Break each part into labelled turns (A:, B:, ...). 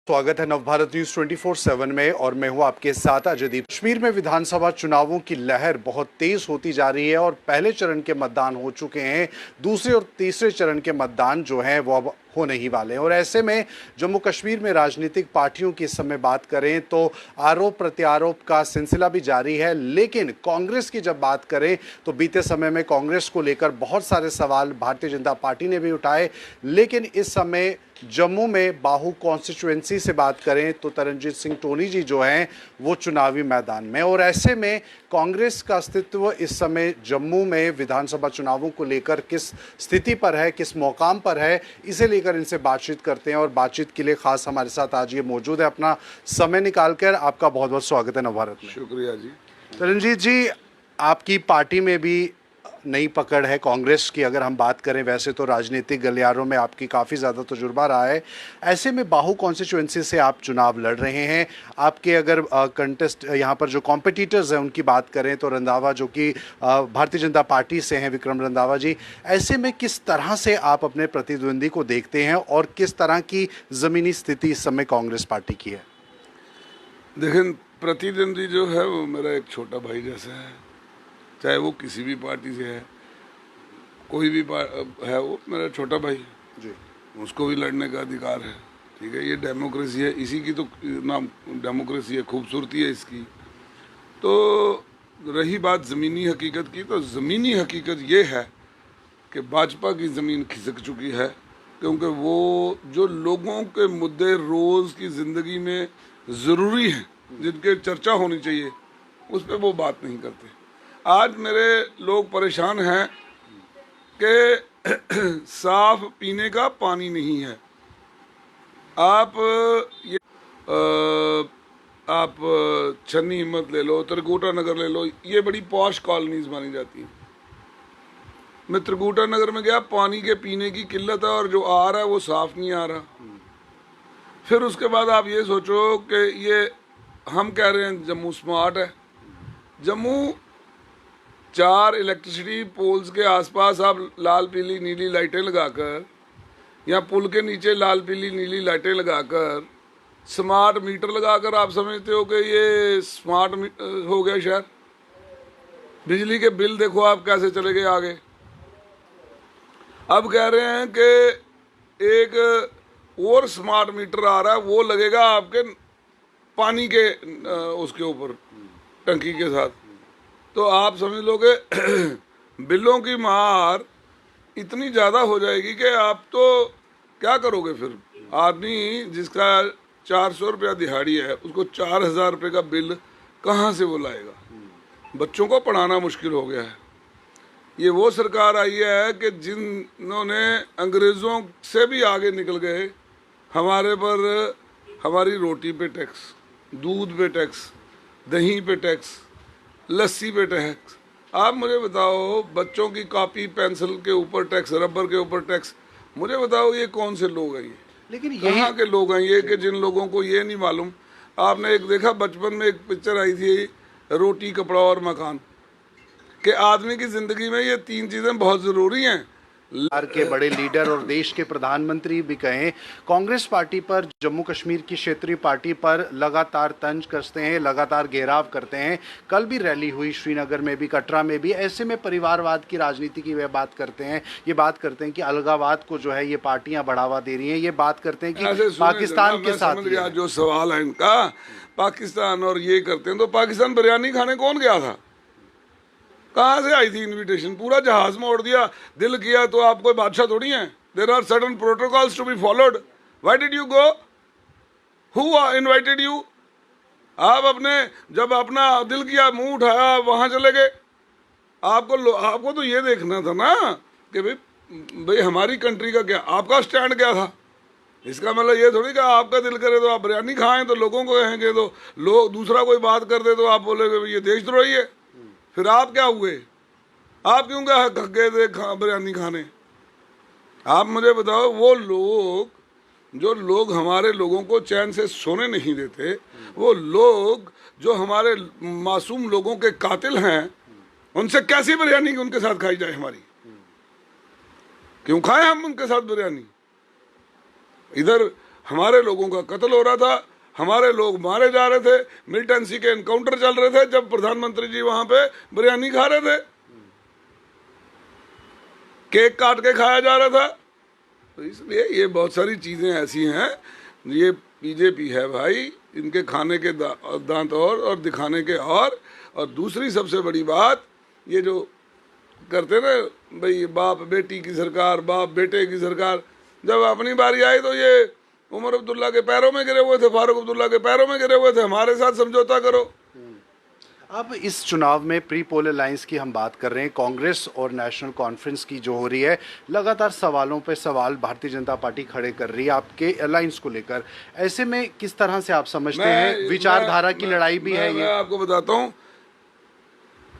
A: स्वागत है नवभारत न्यूज 24/7 में और मैं हूं आपके साथ अजयदीप। कश्मीर में विधानसभा चुनावों की लहर बहुत तेज होती जा रही है और पहले चरण के मतदान हो चुके हैं। दूसरे और तीसरे चरण के मतदान जो हैं वो अब होने ही वाले हैं और ऐसे में जम्मू कश्मीर में राजनीतिक पार्टियों की इस समय बात करें तो आरोप प्रत्यारोप का सिलसिला भी जारी है। लेकिन कांग्रेस की जब बात करें तो बीते समय में कांग्रेस को लेकर बहुत सारे सवाल भारतीय जनता पार्टी ने भी उठाए। लेकिन इस समय जम्मू में बाहू कॉन्स्टिट्यूएंसी से बात करें तो तरनजीत सिंह टोनी जी जो हैं वो चुनावी मैदान में और ऐसे में कांग्रेस का अस्तित्व इस समय जम्मू में विधानसभा चुनावों को लेकर किस स्थिति पर है, किस मौकाम पर है, इसे लेकर इनसे बातचीत करते हैं। और बातचीत के लिए खास हमारे साथ आज ये मौजूद है। अपना समय निकालकर आपका बहुत बहुत स्वागत है नवभारत में।
B: शुक्रिया जी।
A: तरनजीत जी, आपकी पार्टी में भी नई पकड़ है कांग्रेस की। अगर हम बात करें वैसे तो राजनीतिक गलियारों में आपकी काफ़ी ज़्यादा तजुर्बा रहा है। ऐसे में बाहू कॉन्स्टिट्यूएंसी से आप चुनाव लड़ रहे हैं। आपके अगर कंटेस्ट यहाँ पर जो कॉम्पिटिटर्स हैं उनकी बात करें तो रंधावा जो कि भारतीय जनता पार्टी से हैं, विक्रम रंधावा जी, ऐसे में किस तरह से आप अपने प्रतिद्वंदी को देखते हैं और किस तरह की ज़मीनी स्थिति इस समय कांग्रेस पार्टी की है?
B: देखें, प्रतिद्वंदी जो है वो मेरा एक छोटा भाई जैसा है, चाहे वो किसी भी पार्टी से है, कोई भी है, वो मेरा छोटा भाई जी, उसको भी लड़ने का अधिकार है। ठीक है, ये डेमोक्रेसी है, इसी की तो नाम डेमोक्रेसी है, खूबसूरती है इसकी। तो रही बात ज़मीनी हकीकत की, तो ज़मीनी हकीकत ये है कि भाजपा की ज़मीन खिसक चुकी है, क्योंकि वो जो लोगों के मुद्दे रोज़ की ज़िंदगी में ज़रूरी हैं, जिनके चर्चा होनी चाहिए, उस पर वो बात नहीं करते। आज मेरे लोग परेशान हैं कि साफ पीने का पानी नहीं है। आप ये आप छन्नी हिम्मत ले लो, त्रिकुटा नगर ले लो, ये बड़ी पॉश कॉलोनीज मानी जाती हैं। मैं त्रिकुटा नगर में गया, पानी के पीने की किल्लत है और जो आ रहा है वो साफ नहीं आ रहा। फिर उसके बाद आप ये सोचो कि ये हम कह रहे हैं जम्मू स्मार्ट है। जम्मू 4 इलेक्ट्रिसिटी पोल्स के आसपास आप लाल पीली नीली लाइटें लगाकर या पुल के नीचे लाल पीली नीली लाइटें लगाकर स्मार्ट मीटर लगाकर आप समझते हो कि ये स्मार्ट हो गया शहर। बिजली के बिल देखो आप कैसे चले गए आगे। अब कह रहे हैं कि एक और स्मार्ट मीटर आ रहा है, वो लगेगा आपके पानी के उसके ऊपर टंकी के साथ। तो आप समझ लो कि बिलों की मार इतनी ज़्यादा हो जाएगी कि आप तो क्या करोगे फिर। आदमी जिसका 400 रुपया दिहाड़ी है, उसको 4000 रुपये का बिल कहाँ से वो लाएगा। बच्चों को पढ़ाना मुश्किल हो गया है। ये वो सरकार आई है कि जिन्होंने अंग्रेज़ों से भी आगे निकल गए, हमारे पर हमारी रोटी पे टैक्स, दूध पे टैक्स, दही पे टैक्स, लस्सी पे टैक्स। आप मुझे बताओ, बच्चों की कॉपी पेंसिल के ऊपर टैक्स, रबर के ऊपर टैक्स। मुझे बताओ ये कौन से लोग हैं ये?
A: लेकिन
B: यहाँ के लोग हैं ये कि जिन लोगों को ये नहीं मालूम। आपने एक देखा, बचपन में एक पिक्चर आई थी, रोटी कपड़ा और मकान, कि आदमी की ज़िंदगी में ये 3 चीज़ें बहुत ज़रूरी हैं।
A: के बड़े लीडर और देश के प्रधानमंत्री भी कहें, कांग्रेस पार्टी पर, जम्मू कश्मीर की क्षेत्रीय पार्टी पर लगातार तंज कसते हैं, लगातार घेराव करते हैं। कल भी रैली हुई श्रीनगर में भी, कटरा में भी। ऐसे में परिवारवाद की राजनीति की वे बात करते हैं। ये बात करते हैं कि अलगावाद को जो है ये पार्टियां बढ़ावा दे रही हैं। ये बात करते हैं कि पाकिस्तान के साथ
B: जो सवाल है इनका, पाकिस्तान और ये करते हैं, तो पाकिस्तान बिरयानी खाने कौन गया था? कहाँ से आई थी इनविटेशन? पूरा जहाज मोड़ दिया। दिल किया तो आप कोई बादशाह थोड़ी हैं। There are certain protocols to be followed. Why did you go? Who invited you? आप अपने जब अपना दिल किया, मुंह उठाया, वहाँ चले गए। आपको तो ये देखना था ना कि भाई हमारी कंट्री का क्या, आपका स्टैंड क्या था। इसका मतलब ये थोड़ी कि आपका दिल करे तो आप बिरयानी खाएं तो लोगों को कहेंगे, तो लोग दूसरा कोई बात कर दे तो आप बोलेगे ये देशद्रोही है। फिर आप क्या हुए? आप क्यों गए थे बिरयानी खाने? आप मुझे बताओ, वो लोग जो लोग हमारे लोगों को चैन से सोने नहीं देते, वो लोग जो हमारे मासूम लोगों के कातिल हैं, उनसे कैसी बिरयानी उनके साथ खाई जाए हमारी? क्यों खाएं हम उनके साथ बिरयानी? इधर हमारे लोगों का कत्ल हो रहा था, हमारे लोग मारे जा रहे थे, मिलिटेंसी के एनकाउंटर चल रहे थे, जब प्रधानमंत्री जी वहां पे बिरयानी खा रहे थे, केक काट के खाया जा रहा था। तो इसलिए ये बहुत सारी चीजें ऐसी हैं, ये बीजेपी है भाई, इनके खाने के दांत और दिखाने के और दूसरी सबसे बड़ी बात, ये जो करते ना भाई बाप बेटी की सरकार, बाप बेटे की सरकार, जब अपनी बारी आई तो ये उमर अब्दुल्ला के पैरों में गिरे हुए थे, फारूक अब्दुल्ला के पैरों में गिरे हुए थे, हमारे साथ समझौता करो।
A: अब इस चुनाव में प्री पोल अलायंस की हम बात कर रहे हैं, कांग्रेस और नेशनल कॉन्फ्रेंस की जो हो रही है, लगातार सवालों पे सवाल भारतीय जनता पार्टी खड़े कर रही है आपके अलायंस को लेकर। ऐसे में किस तरह से आप समझते हैं, विचारधारा की लड़ाई भी है ये?
B: मैं आपको बताता हूँ,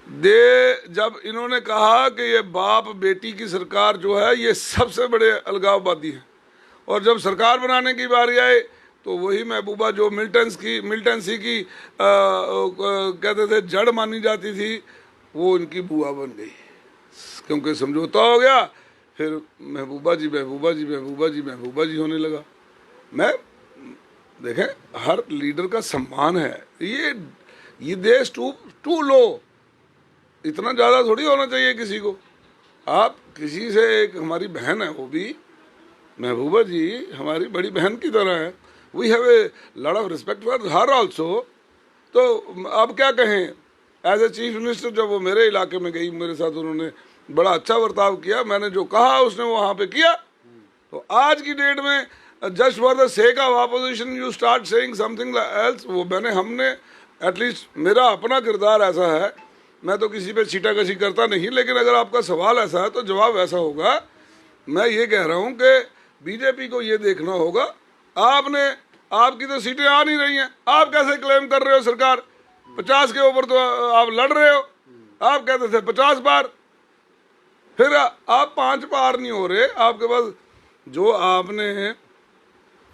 B: जब इन्होंने कहा कि ये बाप बेटी की सरकार जो है ये सबसे बड़े अलगाववादी है, और जब सरकार बनाने की बारी आए तो वही महबूबा जो मिलिटेंसी की कहते थे जड़ मानी जाती थी, वो इनकी बुआ बन गई, क्योंकि समझौता हो गया, फिर महबूबा जी महबूबा जी महबूबा जी महबूबा जी होने लगा। मैं देखें, हर लीडर का सम्मान है, ये देश टू लो, इतना ज़्यादा थोड़ी होना चाहिए किसी को। आप किसी से, एक हमारी बहन है, वो भी महबूबा जी हमारी बड़ी बहन की तरह है, we have a lot of respect for her also. तो अब क्या कहें, एज ए चीफ मिनिस्टर जब वो मेरे इलाके में गई, मेरे साथ उन्होंने बड़ा अच्छा बर्ताव किया, मैंने जो कहा उसने वहाँ पे किया। तो आज की डेट में just for the sake of opposition you start saying something else, वो हमने एटलीस्ट, मेरा अपना किरदार ऐसा है, मैं तो किसी पे छीटाकशी करता नहीं, लेकिन अगर आपका सवाल ऐसा है तो जवाब ऐसा होगा। मैं ये कह रहा हूँ कि बीजेपी को ये देखना होगा, आपकी तो सीटें आ नहीं रही हैं, आप कैसे क्लेम कर रहे हो सरकार 50 के ऊपर, तो आप लड़ रहे हो, आप कहते थे 50 बार, फिर आप 5 बार नहीं हो रहे। आपके पास जो आपने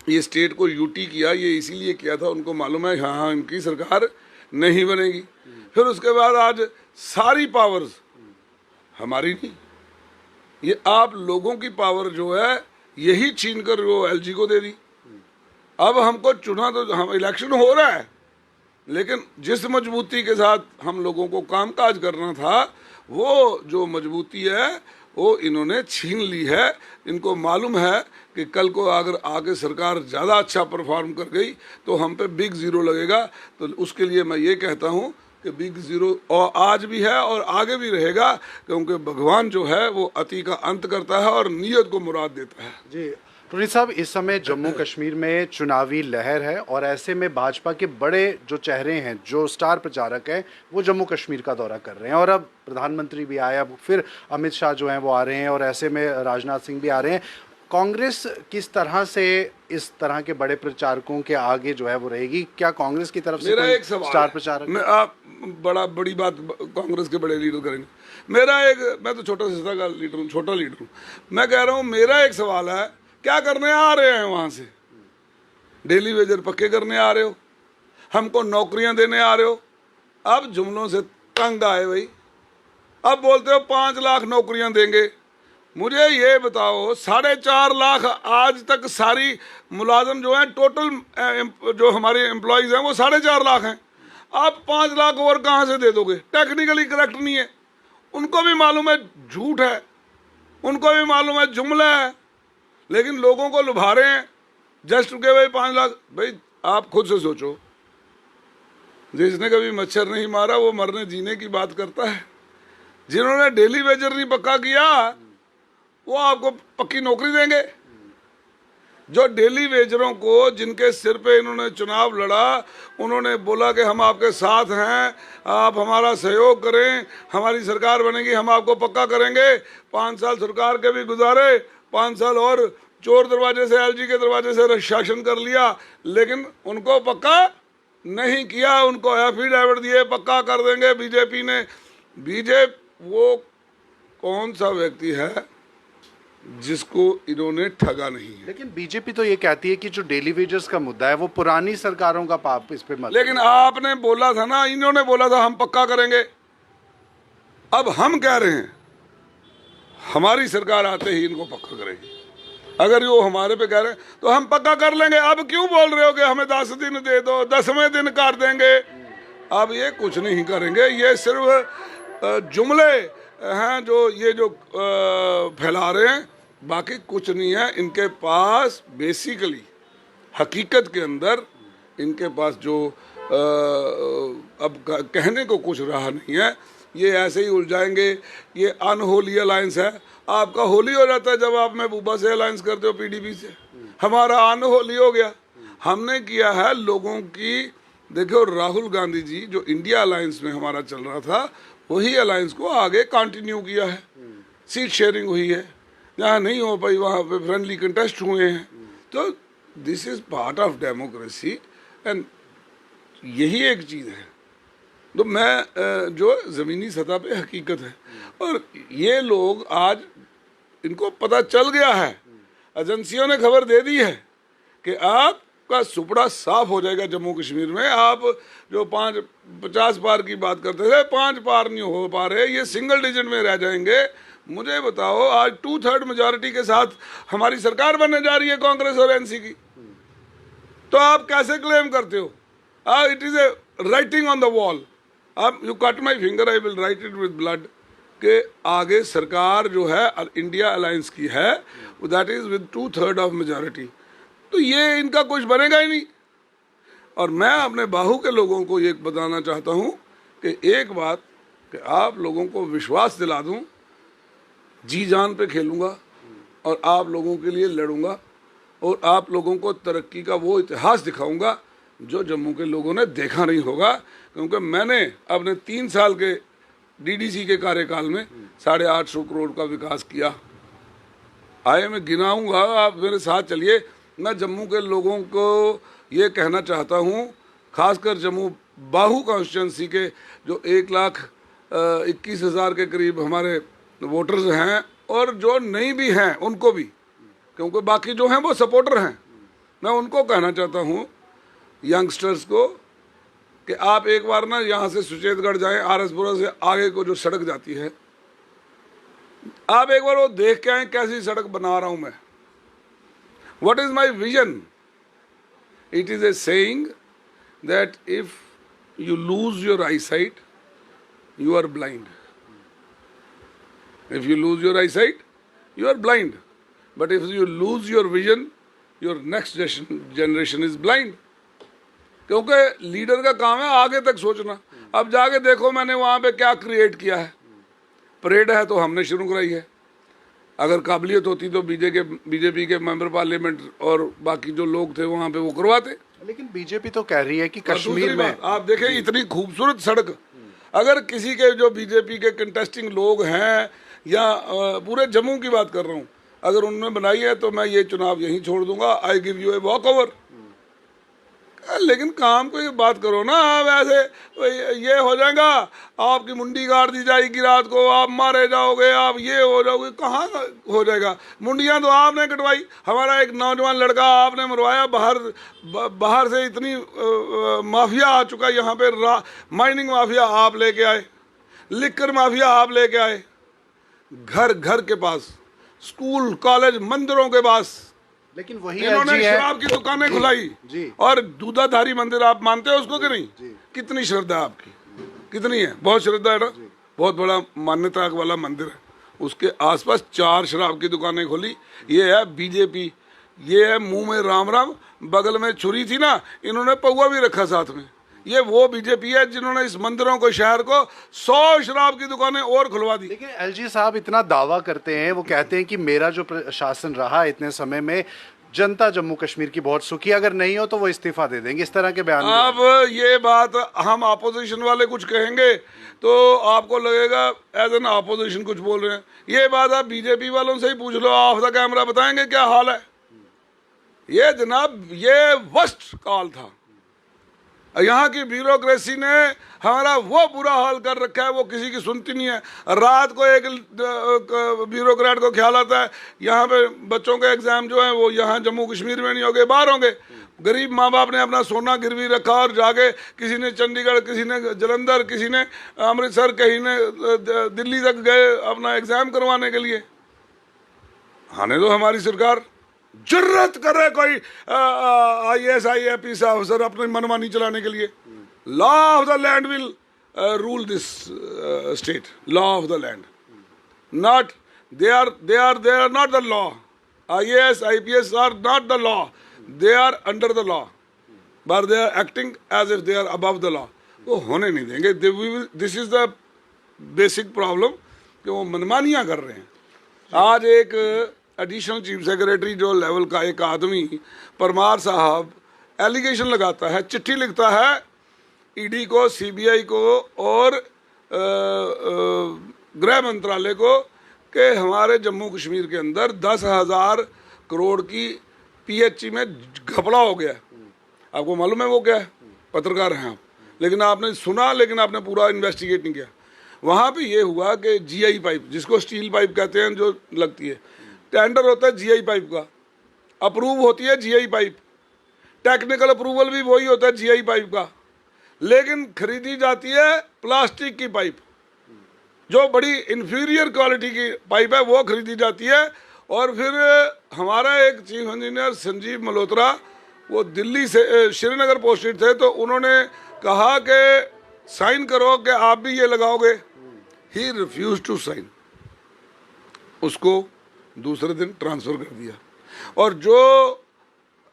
B: ये स्टेट को यूटी किया, ये इसीलिए किया था, उनको मालूम है हाँ इनकी सरकार नहीं बनेगी। फिर उसके बाद आज सारी पावर्स हमारी नहीं, ये आप लोगों की पावर जो है यही छीन कर वो एलजी को दे दी। अब हमको चुना, तो हम इलेक्शन हो रहा है, लेकिन जिस मजबूती के साथ हम लोगों को कामकाज करना था, वो जो मजबूती है वो इन्होंने छीन ली है। इनको मालूम है कि कल को अगर आगे सरकार ज़्यादा अच्छा परफॉर्म कर गई तो हम पे बिग ज़ीरो लगेगा। तो उसके लिए मैं ये कहता हूँ कि बिग ज़ीरो और आज भी है और आगे भी रहेगा, क्योंकि भगवान जो है वो अति का अंत करता है और नीयत को मुराद देता है।
A: जी टूरी साहब, इस समय जम्मू कश्मीर में चुनावी लहर है और ऐसे में भाजपा के बड़े जो चेहरे हैं, जो स्टार प्रचारक हैं, वो जम्मू कश्मीर का दौरा कर रहे हैं, और अब प्रधानमंत्री भी आए, अब फिर अमित शाह जो हैं वो आ रहे हैं, और ऐसे में राजनाथ सिंह भी आ रहे हैं। कांग्रेस किस तरह से इस तरह के बड़े प्रचारकों के आगे जो है वो रहेगी? क्या कांग्रेस की तरफ से कोई स्टार प्रचारक?
B: आप बड़ी बात कांग्रेस के बड़े लीडर करेंगे। मैं तो छोटा सा लीडर हूँ, छोटा लीडर हूँ। मैं कह रहा हूँ, मेरा एक सवाल है, क्या करने आ रहे हैं वहां से? डेली वेजर पक्के करने आ रहे हो, हमको नौकरियां देने आ रहे हो। अब जुमलों से तंग आए भाई, अब बोलते हो 5 लाख नौकरियां देंगे। मुझे ये बताओ, 4.5 लाख आज तक सारी मुलाजम जो है, टोटल जो हमारे एम्प्लॉयज़ हैं वो 4.5 लाख हैं। आप 5 लाख और कहाँ से दे दोगे? टेक्निकली करेक्ट नहीं है, उनको भी मालूम है झूठ है, उनको भी मालूम है जुमला है, लेकिन लोगों को लुभा रहे हैं जस्ट के भाई 5 लाख। भाई आप खुद से सोचो, जिसने कभी मच्छर नहीं मारा वो मरने जीने की बात करता है। जिन्होंने डेली वेजर नहीं पक्का किया वो आपको पक्की नौकरी देंगे? जो डेली वेजरों को, जिनके सिर पे इन्होंने चुनाव लड़ा, उन्होंने बोला कि हम आपके साथ हैं, आप हमारा सहयोग करें, हमारी सरकार बनेगी, हम आपको पक्का करेंगे। 5 साल सरकार के भी गुजारे, 5 साल और चोर दरवाजे से, एलजी के दरवाजे से शासन कर लिया, लेकिन उनको पक्का नहीं किया। उनको एफिडेविट दिए पक्का कर देंगे बीजेपी ने। वो कौन सा व्यक्ति है जिसको इन्होंने ठगा नहीं है?
A: लेकिन बीजेपी तो ये कहती है कि जो डेली वेजर्स का मुद्दा है वो पुरानी सरकारों का पाप इस पे मत।
B: लेकिन आपने बोला था ना, इन्होंने बोला था हम पक्का करेंगे। अब हम कह रहे हैं हमारी सरकार आते ही इनको पक्का करेगी। अगर वो हमारे पे कह रहे हैं तो हम पक्का कर लेंगे। अब क्यों बोल रहे हो कि हमें 10 दिन दे दो, 10वें दिन कर देंगे? अब ये कुछ नहीं करेंगे, ये सिर्फ जुमले हैं जो फैला रहे हैं, बाकी कुछ नहीं है इनके पास। बेसिकली हकीकत के अंदर इनके पास जो अब कहने को कुछ रहा नहीं है। ये ऐसे ही उलझाएंगे। ये अनहोली अलायंस है। आपका होली हो जाता है जब आप महबूबा से अलायंस करते हो, पीडीपी से। हमारा अनहोली हो गया। हमने किया है लोगों की। देखो राहुल गांधी जी जो इंडिया अलायंस में हमारा चल रहा था, वही अलायंस को आगे कंटिन्यू किया है। सीट शेयरिंग हुई है, जहाँ नहीं हो पाई वहाँ पे फ्रेंडली कंटेस्ट हुए हैं। तो this is part of democracy and यही एक चीज़ है। तो मैं जो ज़मीनी सतह पे हकीकत है, और ये लोग आज इनको पता चल गया है, एजेंसियों ने खबर दे दी है कि आपका सुपड़ा साफ हो जाएगा जम्मू कश्मीर में। आप जो 50 पार की बात करते थे, 5 पार नहीं हो पा रहे, ये सिंगल डिजिट में रह जाएंगे। मुझे बताओ, आज 2/3 मेजॉरिटी के साथ हमारी सरकार बनने जा रही है कांग्रेस और एनसी की, तो आप कैसे क्लेम करते हो? It is a writing on the wall. आप you cut my finger, I will write it with blood के आगे सरकार जो है इंडिया अलायंस की है, that is with 2/3 of majority. तो ये इनका कुछ बनेगा ही नहीं। और मैं अपने बाहू के लोगों को ये बताना चाहता हूँ कि एक बात, कि आप लोगों को विश्वास दिला दूँ, जी जान पे खेलूँगा और आप लोगों के लिए लड़ूंगा और आप लोगों को तरक्की का वो इतिहास दिखाऊंगा जो जम्मू के लोगों ने देखा नहीं होगा। क्योंकि मैंने अपने 3 साल के डीडीसी के कार्यकाल में 850 करोड़ का विकास किया। आए मैं गिनाऊंगा, आप मेरे साथ चलिए। मैं जम्मू के लोगों को ये कहना चाहता हूँ, खासकर जम्मू बाहू कॉन्स्टिट्यूंसी के जो 1,21,000 के करीब हमारे वोटर्स हैं, और जो नहीं भी हैं उनको भी, क्योंकि बाकी जो हैं वो सपोर्टर हैं। मैं उनको कहना चाहता हूँ, यंगस्टर्स को, कि आप एक बार ना यहाँ से सुचेतगढ़ जाएं, आरएसपुरा से आगे को जो सड़क जाती है, आप एक बार वो देख के आए कैसी सड़क बना रहा हूँ मैं। What is my vision? It is a saying that if you lose your eyesight, you are blind. If you lose your eyesight, you are blind. But if you lose your vision, your next generation is blind. क्योंकि leader का काम है आगे तक सोचना। अब जाके देखो मैंने वहाँ पे क्या क्रिएट किया है। परेड है तो हमने शुरू कराई है। अगर काबिलियत होती तो बीजेपी के मेंबर पार्लियामेंट और बाकी जो लोग थे वहाँ पे वो करवाते।
A: लेकिन बीजेपी तो कह रही है कि कश्मीर में
B: आप देखें इतनी खूबसूरत सड़क, अगर किसी के जो बीजेपी के कंटेस्टिंग लोग हैं, या पूरे जम्मू की बात कर रहा हूँ, अगर उन्होंने बनाई है तो मैं ये चुनाव यहीं छोड़ दूंगा। I give U a walk over. लेकिन काम को ये बात करो ना, आप ऐसे ये हो जाएगा, आपकी मुंडी गाड़ दी जाएगी, रात को आप मारे जाओगे, आप ये हो जाओगे। कहाँ हो जाएगा? मुंडियाँ तो आपने कटवाई। हमारा एक नौजवान लड़का आपने मरवाया। बाहर से इतनी माफिया आ चुका है यहाँ पे। माइनिंग माफिया आप लेके आए, लिकर माफिया आप लेके आए, घर घर के पास, स्कूल कॉलेज मंदिरों के पास।
A: लेकिन वही
B: इन्होंने शराब की दुकानें खुलाई
A: जी।
B: और दूधाधारी मंदिर, आप मानते हो उसको कि नहीं? कितनी श्रद्धा आपकी, कितनी है? बहुत श्रद्धा है ना। बहुत बड़ा मान्यता वाला मंदिर है, उसके आसपास 4 शराब की दुकानें खोली। ये है बीजेपी, ये है मुंह में राम राम, बगल में छुरी थी ना, इन्होंने पौवा भी रखा साथ में। ये वो बीजेपी है जिन्होंने इस मंदिरों को, शहर को 100 शराब की दुकानें और खुलवा दी।
A: लेकिन एलजी साहब इतना दावा करते हैं, वो कहते हैं कि मेरा जो शासन रहा इतने समय में, जनता जम्मू कश्मीर की बहुत सुखी, अगर नहीं हो तो वो इस्तीफा दे देंगे। इस तरह के बयान।
B: अब ये बात हम अपोजिशन वाले कुछ कहेंगे तो आपको लगेगा एज एन अपोजिशन कुछ बोल रहे हैं। ये बात आप बीजेपी वालों से ही पूछ लो, ऑफ द कैमरा बताएंगे क्या हाल है। ये जनाब ये वर्स्ट कॉल था। यहाँ की ब्यूरोक्रेसी ने हमारा वो बुरा हाल कर रखा है, वो किसी की सुनती नहीं है। रात को एक ब्यूरोक्रेट को ख्याल आता है यहाँ पे बच्चों के एग्जाम जो है वो यहाँ जम्मू कश्मीर में नहीं होंगे, बाहर होंगे। गरीब माँ बाप ने अपना सोना गिरवी रखा और जाके किसी ने चंडीगढ़, किसी ने जलंधर, किसी ने अमृतसर, कहीं ने दिल्ली तक गए अपना एग्जाम करवाने के लिए। आने दो हमारी सरकार, जरूरत करे कोई IAS IAPS ऑफिसर अपनी मनमानी चलाने के लिए, law of the land will rule this state, law of the land, not they are not the law. IAS IPS are not the law, they are under the law, but they are acting as if they are above the law. वो होने नहीं देंगे. This is the basic problem कि वो मनमानियाँ कर रहे हैं. आज एक एडिशनल चीफ सेक्रेटरी जो लेवल का एक आदमी परमार साहब एलिगेशन लगाता है, चिट्ठी लिखता है ईडी को, CBI को और गृह मंत्रालय को कि हमारे जम्मू कश्मीर के अंदर 10,000 करोड़ की PHE में घपला हो गया. आपको मालूम है वो क्या है? पत्रकार हैं आप, लेकिन आपने सुना, लेकिन आपने पूरा इन्वेस्टिगेट नहीं किया. वहाँ पे ये हुआ कि GI पाइप, जिसको स्टील पाइप कहते हैं जो लगती है, टेंडर होता है GI पाइप का, अप्रूव होती है GI पाइप, टेक्निकल अप्रूवल भी वही होता है GI पाइप का, लेकिन खरीदी जाती है प्लास्टिक की पाइप, जो बड़ी इंफीरियर क्वालिटी की पाइप है वो खरीदी जाती है. और फिर हमारा एक चीफ इंजीनियर संजीव मल्होत्रा, वो दिल्ली से श्रीनगर पोस्टेड थे, तो उन्होंने कहा कि साइन करो कि आप भी ये लगाओगे. ही रिफ्यूज टू साइन, उसको दूसरे दिन ट्रांसफ़र कर दिया. और जो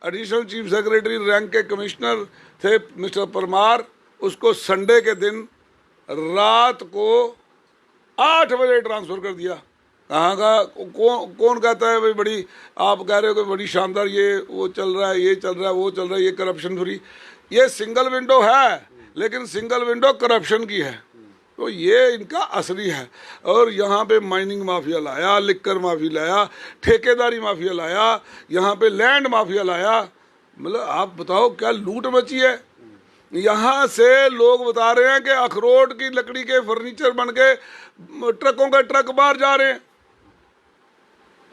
B: एडिशनल चीफ सेक्रेटरी रैंक के कमिश्नर थे मिस्टर परमार, उसको संडे के दिन रात को 8 बजे ट्रांसफ़र कर दिया. कहाँ का कौन कहता है भाई बड़ी, आप कह रहे हो कि बड़ी शानदार ये वो चल रहा है, ये चल रहा है, वो चल रहा है, ये करप्शन फ्री. ये सिंगल विंडो है, लेकिन सिंगल विंडो करप्शन की है. तो ये इनका असली है. और यहाँ पे माइनिंग माफिया लाया, लिक्कर माफिया लाया, ठेकेदारी माफिया लाया, यहाँ पे लैंड माफिया लाया. मतलब आप बताओ क्या लूट मची है. यहाँ से लोग बता रहे हैं कि अखरोट की लकड़ी के फर्नीचर बन के ट्रकों के ट्रक बाहर जा रहे हैं,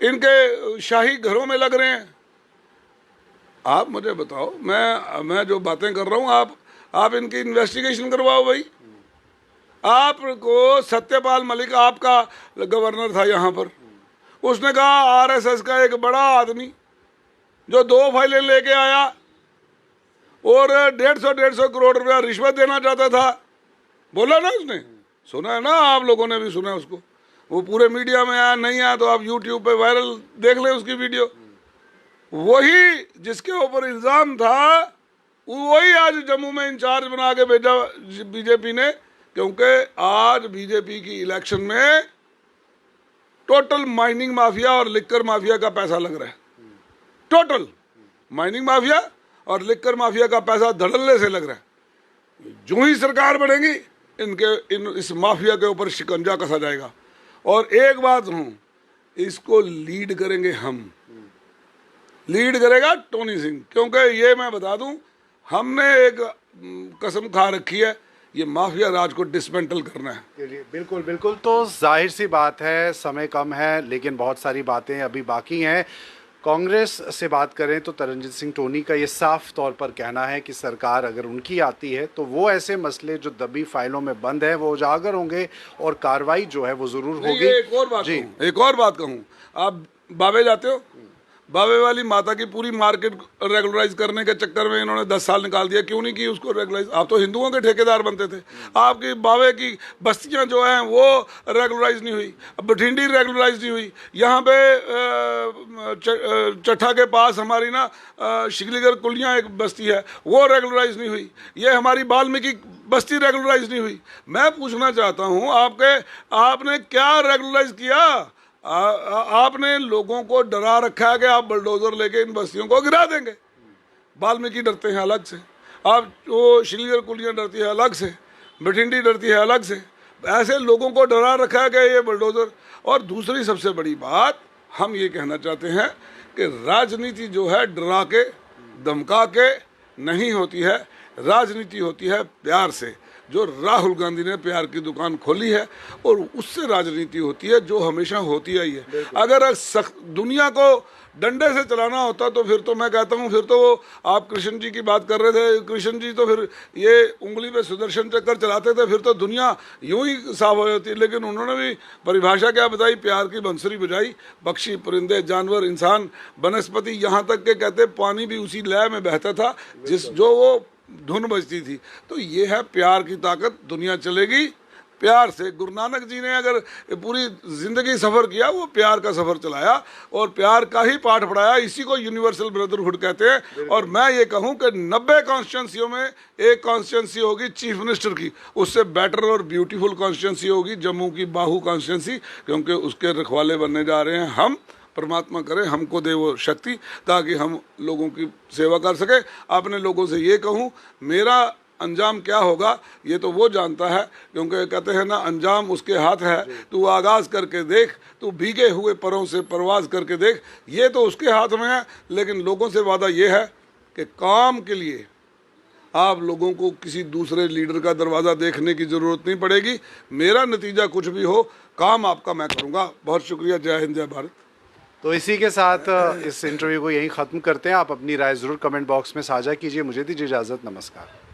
B: इनके शाही घरों में लग रहे हैं. आप मुझे बताओ, मैं जो बातें कर रहा हूँ, आप इनकी इन्वेस्टिगेशन करवाओ भाई. आपको सत्यपाल मलिक, आपका गवर्नर था यहाँ पर, उसने कहा RSS का एक बड़ा आदमी जो 2 फाइलें लेके आया और 150 करोड़ रुपया रिश्वत देना चाहता था. बोला ना उसने, सुना है ना, आप लोगों ने भी सुना है उसको. वो पूरे मीडिया में आया, नहीं आया तो आप YouTube पे वायरल देख लें उसकी वीडियो. वही जिसके ऊपर इल्ज़ाम था, वही आज जम्मू में इंचार्ज बना के भेजा बीजेपी ने. क्योंकि आज बीजेपी की इलेक्शन में टोटल माइनिंग माफिया और लिक्कर माफिया का पैसा लग रहा है. टोटल माइनिंग माफिया और लिक्कर माफिया का पैसा धड़ल्ले से लग रहा है. जो ही सरकार बनेगी इस माफिया के ऊपर शिकंजा कसा जाएगा. और एक बात हूँ, इसको लीड करेंगे हम, लीड करेगा टोनी सिंह. क्योंकि ये मैं बता दूं, हमने एक कसम खा रखी है, ये माफिया राज को डिसमेंटल करना है.
A: बिल्कुल बिल्कुल. तो जाहिर सी बात है, समय कम है, लेकिन बहुत सारी बातें अभी बाकी हैं. कांग्रेस से बात करें तो तरनजीत सिंह टोनी का ये साफ तौर पर कहना है कि सरकार अगर उनकी आती है तो वो ऐसे मसले जो दबी फाइलों में बंद है वो उजागर होंगे और कार्रवाई जो है वो जरूर होगी.
B: एक और बात कहूँ, आप बाबे जाते हो, बाबे वाली माता की पूरी मार्केट रेगुलराइज करने के चक्कर में इन्होंने 10 साल निकाल दिया. क्यों नहीं की उसको रेगुलराइज? आप तो हिंदुओं के ठेकेदार बनते थे. आपकी बाबे की बस्तियां जो हैं वो रेगुलराइज नहीं हुई, बठिंडी रेगुलराइज नहीं हुई. यहाँ पे चट्ठा के पास हमारी ना शिकलीगर कुलियाँ एक बस्ती है, वो रेगुलराइज नहीं हुई. ये हमारी वाल्मीकि बस्ती रेगुलराइज नहीं हुई. मैं पूछना चाहता हूँ आपने क्या रेगुलराइज किया? आपने लोगों को डरा रखा है कि आप बुलडोजर लेके इन बस्तियों को गिरा देंगे. वाल्मीकि डरते हैं अलग से, आप वो शिलीगर कुलियाँ डरती है अलग से, बठिंडी डरती है अलग से. ऐसे लोगों को डरा रखा है कि ये बुलडोजर. और दूसरी सबसे बड़ी बात हम ये कहना चाहते हैं कि राजनीति जो है डरा के धमका के नहीं होती है, राजनीति होती है प्यार से. जो राहुल गांधी ने प्यार की दुकान खोली है और उससे राजनीति होती है, जो हमेशा होती आई है. अगर दुनिया को डंडे से चलाना होता तो फिर तो मैं कहता हूँ, फिर तो वो आप कृष्ण जी की बात कर रहे थे, कृष्ण जी तो फिर ये उंगली पे सुदर्शन चक्कर चलाते थे, फिर तो दुनिया यूं ही साफ हो जाती। लेकिन उन्होंने भी परिभाषा क्या बताई, प्यार की बंसुरी बजाई, पक्षी परिंदे जानवर इंसान वनस्पति, यहाँ तक के कहते पानी भी उसी लय में बहता था जो वो धुन बजती थी। तो ये है प्यार की ताकत, दुनिया चलेगी प्यार से। गुरु नानक जी ने अगर पूरी जिंदगी सफ़र किया, वो प्यार का सफ़र चलाया और प्यार का ही पाठ पढ़ाया। इसी को यूनिवर्सल ब्रदरहुड कहते हैं। और मैं ये कहूँ कि 90 कॉन्स्टिट्यूंसियों में एक कॉन्स्टिट्यूंसी होगी चीफ मिनिस्टर की, उससे बेटर और ब्यूटीफुल कॉन्स्टिट्यूंसी होगी जम्मू की बाहू कॉन्स्टिट्यूंसी, क्योंकि उसके रखवाले बनने जा रहे हैं हम। परमात्मा करे हमको दे वो शक्ति ताकि हम लोगों की सेवा कर सके। अपने लोगों से ये कहूँ, मेरा अंजाम क्या होगा ये तो वो जानता है, क्योंकि कहते हैं ना अंजाम उसके हाथ है। तू आगाज़ करके देख, तू भीगे हुए परों से परवाज करके देख, ये तो उसके हाथ में है। लेकिन लोगों से वादा ये है कि काम के लिए आप लोगों को किसी दूसरे लीडर का दरवाज़ा देखने की ज़रूरत नहीं पड़ेगी। मेरा नतीजा कुछ भी हो, काम आपका मैं करूँगा। बहुत शुक्रिया। जय हिंद, जय भारत।
A: तो इसी के साथ इस इंटरव्यू को यहीं ख़त्म करते हैं। आप अपनी राय ज़रूर कमेंट बॉक्स में साझा कीजिए। मुझे दीजिए इजाज़त। नमस्कार।